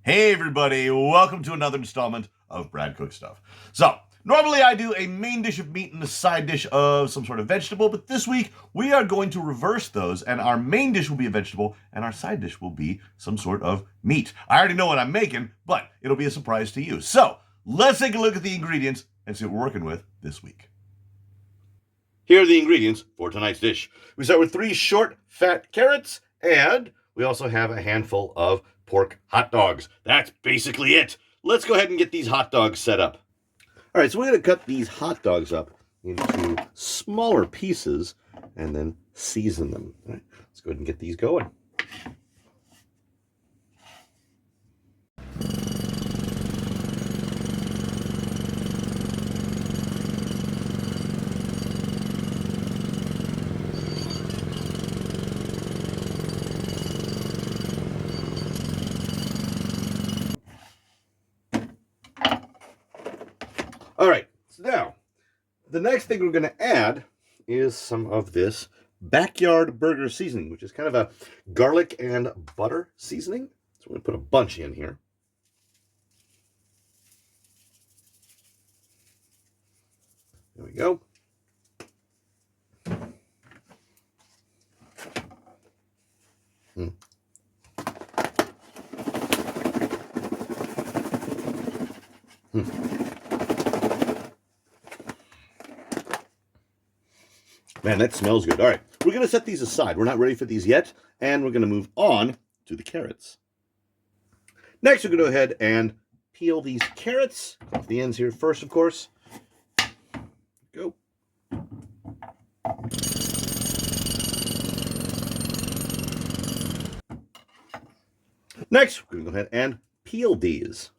Hey everybody, welcome to another installment of Brad Cook Stuff. So, normally I do a main dish of meat and a side dish of some sort of vegetable, but this week we are going to reverse those, and our main dish will be a vegetable, and our side dish will be some sort of meat. I already know what I'm making, but it'll be a surprise to you. So, let's take a look at the ingredients and see what we're working with this week. Here are the ingredients for tonight's dish. We start with 3 short, fat carrots, and we also have a handful of pork hot dogs. That's basically it. Let's go ahead and get these hot dogs set up. All right, so we're going to cut these hot dogs up into smaller pieces and then season them. All right, let's go ahead and get these going. All right, so now the next thing we're going to add is some of this backyard burger seasoning, which is kind of a garlic and butter seasoning. So we're going to put a bunch in here. There we go. Man, that smells good. All right, we're going to set these aside. We're not ready for these yet, and we're going to move on to the carrots. Next, we're going to go ahead and peel these carrots off the ends here first, of course. Go. Next, we're going to go ahead and peel these.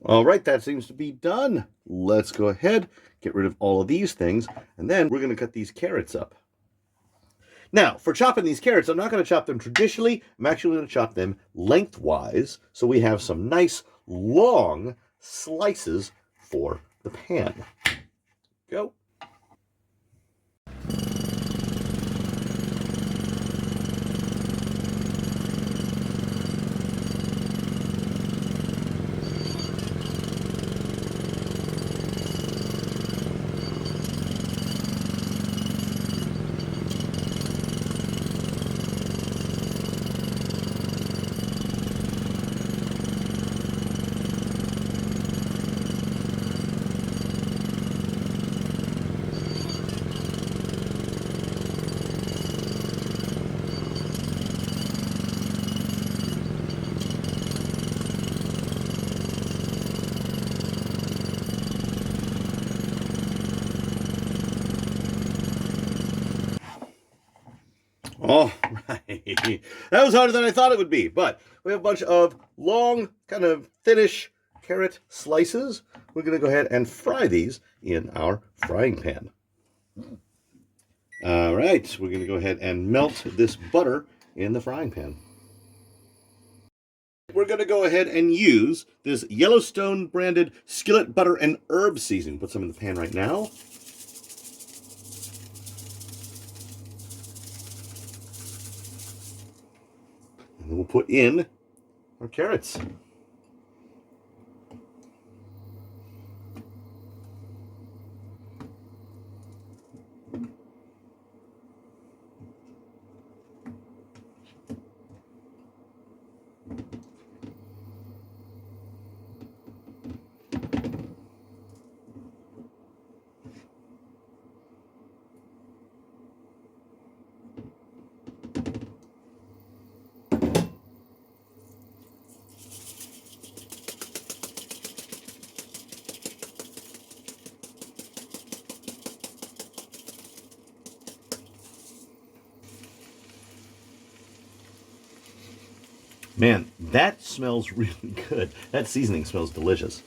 All right, that seems to be done. Let's go ahead, get rid of all of these things, and then we're going to cut these carrots up. Now, for chopping these carrots, I'm not going to chop them traditionally. I'm actually going to chop them lengthwise, so we have some nice long slices for the pan. Go. All right. That was harder than I thought it would be, but we have a bunch of long, kind of thinnish carrot slices. We're going to go ahead and fry these in our frying pan. All right, we're going to go ahead and melt this butter in the frying pan. We're going to go ahead and use this Yellowstone branded skillet butter and herb seasoning. Put some in the pan right now. And then we'll put in our carrots. Man, that smells really good. That seasoning smells delicious.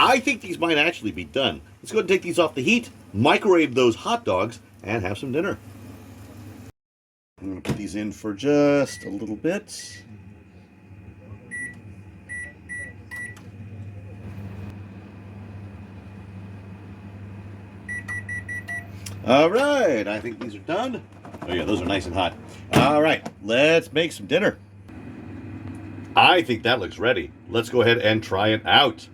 I think these might actually be done. Let's go ahead and take these off the heat, microwave those hot dogs, and have some dinner. I'm going to put these in for just a little bit. All right, I think these are done. Oh yeah, those are nice and hot. All right, let's make some dinner. I think that looks ready. Let's go ahead and try it out.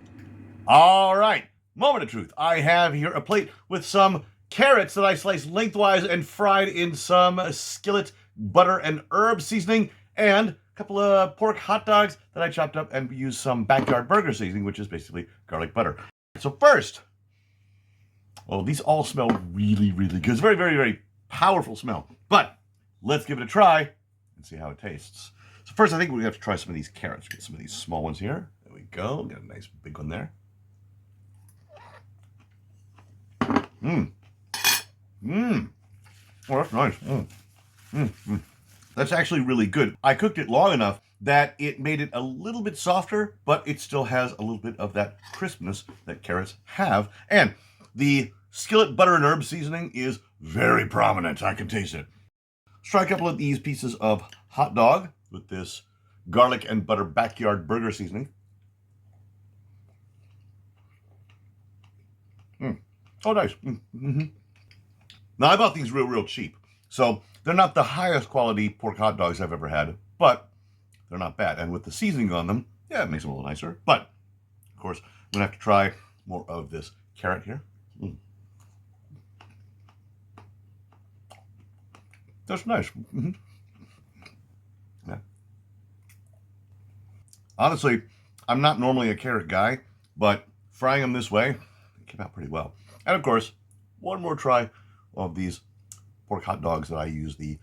All right, moment of truth. I have here a plate with some carrots that I sliced lengthwise and fried in some skillet butter and herb seasoning, and a couple of pork hot dogs that I chopped up and used some backyard burger seasoning, which is basically garlic butter. So first, well, these all smell really, really good. It's a very, very, very powerful smell. But let's give it a try and see how it tastes. So first, I think we have to try some of these carrots. Get some of these small ones here. There we go. Got a nice big one there. Mmm. Mmm. Oh, that's nice. That's actually really good. I cooked it long enough that it made it a little bit softer, but it still has a little bit of that crispness that carrots have. And the skillet butter and herb seasoning is very prominent. I can taste it. Let's try a couple of these pieces of hot dog with this garlic and butter backyard burger seasoning. Oh, nice. Now, I bought these real cheap. So they're not the highest quality pork hot dogs I've ever had, but they're not bad. And with the seasoning on them, yeah, it makes them a little nicer. But, of course, I'm going to have to try more of this carrot here. That's nice. Yeah. Honestly, I'm not normally a carrot guy, but frying them this way, it came out pretty well. And of course, one more try of these pork hot dogs that I use the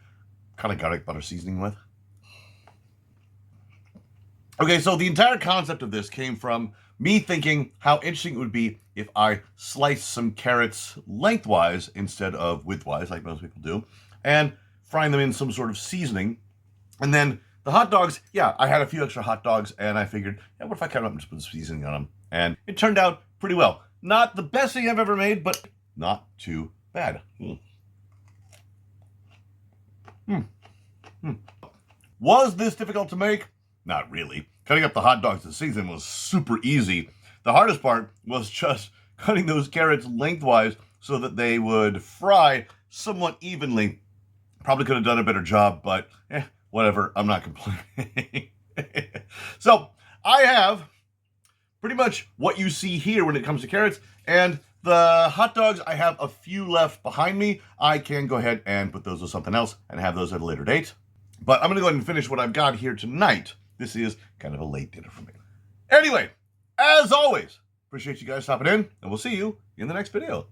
kind of garlic butter seasoning with. Okay, so the entire concept of this came from me thinking how interesting it would be if I sliced some carrots lengthwise instead of widthwise, like most people do, and frying them in some sort of seasoning. And then the hot dogs, yeah, I had a few extra hot dogs, and I figured, yeah, what if I cut them up and just put seasoning on them? And it turned out pretty well. Not the best thing I've ever made, but not too bad. Was this difficult to make? Not really. Cutting up the hot dogs to season was super easy. The hardest part was just cutting those carrots lengthwise so that they would fry somewhat evenly. Probably could have done a better job, but whatever. I'm not complaining. So I have pretty much what you see here when it comes to carrots, and the hot dogs, I have a few left behind me. I can go ahead and put those with something else and have those at a later date. But I'm going to go ahead and finish what I've got here tonight. This is kind of a late dinner for me. Anyway, as always, appreciate you guys stopping in, and we'll see you in the next video.